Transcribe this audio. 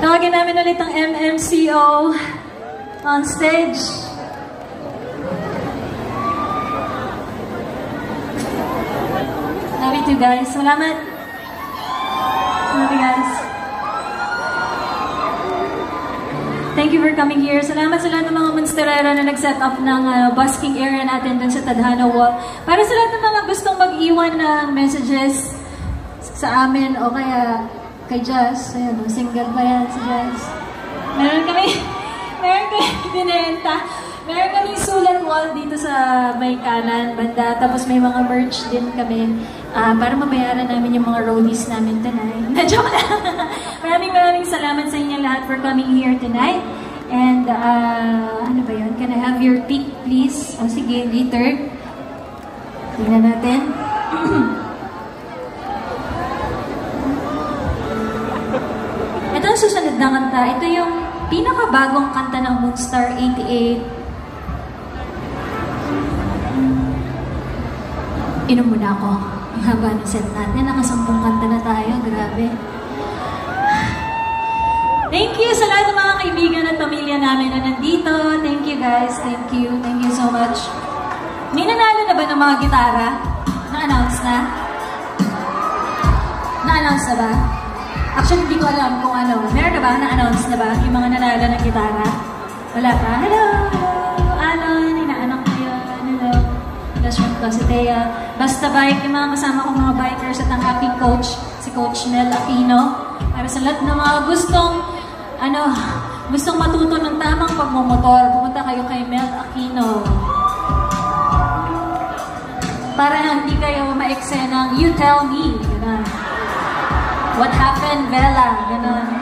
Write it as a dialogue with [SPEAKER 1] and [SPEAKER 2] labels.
[SPEAKER 1] Tawagin namin ulit ang MMCO on stage. Love you too, guys. Salamat. Love you, guys. Thank you for coming here. Salamat sa lahat ng mga monsterera na nag-set up ng busking area natin dun sa Tadhana Wall. Para sa lahat ng mga gustong mag-iwan ng messages sa amin o kaya kay Jazz. Ayan, single pa yan si Jazz. Meron kami binenta. Meron kami sulat wall dito sa may kanan, banda. Tapos may mga merch din kami para mabayaran namin yung mga roadies namin tonight. Joke lang. Maraming salamat sa inyo lahat for coming here tonight. And ano ba yun? Can I have your pick, please? O sige, later. Tingnan natin. Ito ang susunod na kanta. Ito yung pinakabagong kanta ng Moonstar 88. Inom muna ako. Ang haba ng set natin. Nakasampung kanta na tayo. Grabe. Thank you sa lahat ng mga kaibigan at pamilya namin na nandito. Thank you, guys. Thank you. Thank you so much. May nanalo na ba ng mga gitara? Na-announce na? Na-announce na ba? Actually, hindi ko alam kung ano. Meron na ba? Na-announce na ba? Yung mga nanalo ng gitara? Wala pa? Hello! Alon! Inaanak ko yun. Hello! Best friend ko, si Thea. Basta Bike, yung mga kasama kong mga bikers at ang aking coach, si Coach Mel Aquino. Para sa lahat ng mga gustong matuto ng tamang pagmumotor, pumunta kayo kay Mel Aquino. Para hindi kayo ma-eksenang, you tell me. Ganun. What happened, Bella? Ganun.